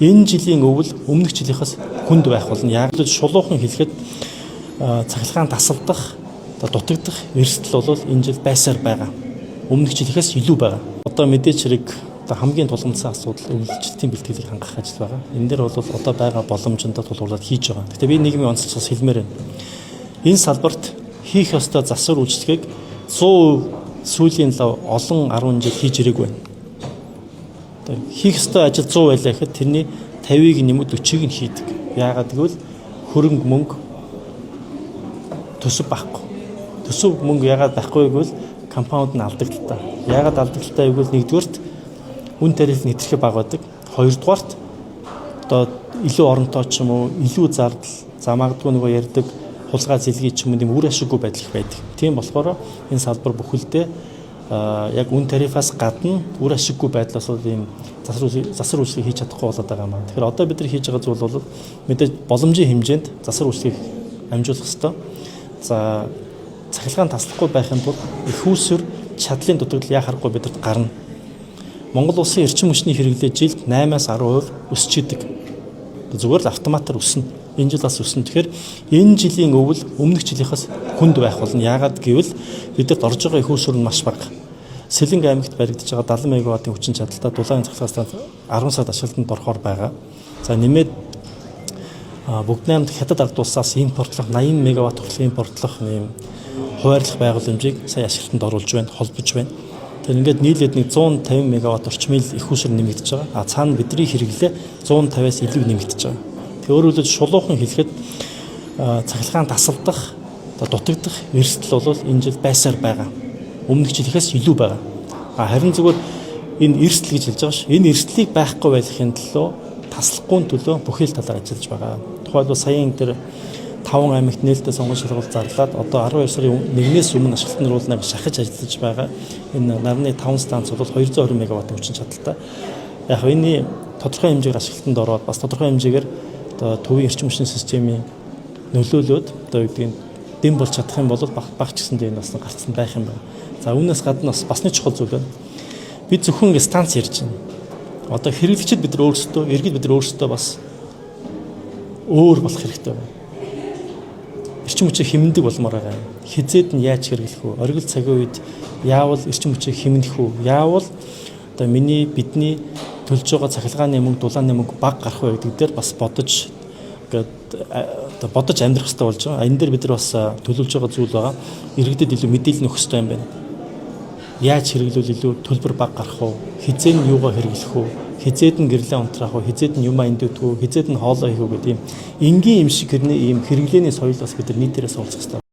Энэ жилийн өвөл өмнөх жилийнхээс хүнд байх болно. Яг л шулуухан хэлэхэд цахилгаан тасалдах, дутагдах эрсдэл бол энэ жил байсаар байгаа. Өмнөх жилийнхээс илүү байгаа. Одоо мэдээч хэрэг хамгийн тулгымдсан асуудал үйлчлэлтийн бэлтгэлийг хангах ажил байгаа. Энэ дээр бол одоо байгаа боломжтой тулгуурлаад хийж байгаа. Гэхдээ би нийгмийн онцлогоос хэлмээр байна. Энэ салбарт хийх ёстой засвар үйлчлэгийг 100% сүүлийн олон 10 жил хийж ирээгүй байна. Хийх ёстой ажил 100 байлаа гэхэд тэрний 50-ыг нэмээд 40-ыг нь хийдэг. Яагаад гэвэл хөрөнгө мөнгө төсөв байхгүй. Төсөв мөнгө яагаад байхгүй гэвэл компанид нь алдагдaltaа. Яагаад алдагдaltaа гэвэл нэгдүгээрт үн тариф нь хэтэрхий бага байдаг. Хоёрдугаарт одоо илүү оронтой ч юм уу, илүү зардал, за магадгүй нөгөө ярьдаг хулгай зэлгийн ч юм уу үр ашиггүй байдал их байдаг. Тийм болохоор энэ салбар бүхэлдээ яг үн тарифаас гадна үр ашиггүй байдлаас ийм засвар үйлчлэгийг хийж чадахгүй болоод байгаа юм. Тэгэхээр одоо бид нар хийж байгаа зүйл бол мэдээж боломжийн хэмжээнд засвар үйлчлэгийг амжуулах ёстой. За цахилгаан таслахгүй байхын тулд их үүсвэр чадлын дутагдал яхахгүй бидэрт гарна. Монгол улсын эрчим хүчний хэрэглээ жилд 8-аас 10% өсч идэг. Зүгээр л автоматар өснө. Энэ жил бас өснө. Тэгэхээр энэ жилийн өвөл өмнөх жилийнхээс хүнд байх болно. Яагаад гэвэл бидэд орж байгаа их үүсвэр нь маш бага. Сэлэнг аймагт баригдаж байгаа 70 мегаваттын хүчин чадалтай дулаан цахилгаан станц 10 сард ашиглалтанд орохоор байгаа. За нэмээд бүгд найрамд хятад ард улсаас импортлох 80 мегаватт хүртэл импортлох ийм хуваарлах байгууламжийг сая ашиглалтанд оруулж байна, холбож байна. Тэгэхээр ингээд нийлээд нэг 150 мегаватт орчмын их үүсвэр нэмэгдэж байгаа. Цаана бидний хэрэглээ 150-аас илүү нэмэгдэж байгаа. Тэгээ өөрөөр хэлбэл шулуухан хэлэхэд цахилгаан тасалдах, дутагдах эрсдэл бол энэ жил байсаар байгаа. Өмнөх жилийнхээс илүү байгаа. Харин зүгээр энэ эрсдэл гэж хэлж байгаа ш. Энэ эрсдлийг байхгүй байлгахын төлөө таслахгүй төлөө бүхэл талаар ажиллаж байгаа. Тухайлбал саяын дээр 5 аймагт нээлттэй сонгон шалгуулалт зарлаад одоо 12 сарын 1-ээс өмнө ашиглалтанд оруулнаг шахаж ажиллаж байгаа. Энэ нарны 5 станц бол 220 мегаватт хүчин чадалтай. Яг энэ тодорхой хэмжээгээр ашиглалтанд ороод бас тодорхой хэмжээгээр одоо төвийн эрчим хүчний системийн нөлөөлөд одоо үгдийн дэм болж чадах юм бол багч гэсэндээ энэ бас гарцсан байх юм байна. За үүнээс гадна бас нэг чухал зүйл байна. Бид зөвхөн станц ярьж байна. Одоо хэрэглэгчид бид нар өөрсдөө, иргэд бид нар өөрсдөө бас өөр болох хэрэгтэй байна. Эрчим хүчийг хэмндэг болмоор байгаа. Хизээд нь яаж хэрэглэх вэ? Оргил цагийн үед яавал эрчим хүчийг хэмнэх үү? Яавал одоо бидний төлж байгаа цахилгааны мөнгө, дулааны мөнгө бага гарах вэ гэдэг дээр бас бодож амьдрах хэрэгтэй болж байгаа. Энэ дээр бид нар бас төлөвлөж байгаа зүйл байгаа. Иргэдэд илүү мэдээлэл өгөх хэрэгтэй юм байна. Яаж хэрэглүүл илүү төлбөр бага гарах вэ? Хизээ нь юугаар хэрэглэх вэ? Хизээд нь гэрлээ унтраах вэ? Хизээд нь юм андуутах вэ? Хизээд нь хоолой хийх үү гэдэг ийм энгийн юм шиг ийм хэрэглээний соёл бас бид нар нийтээрээ суулцах хэрэгтэй.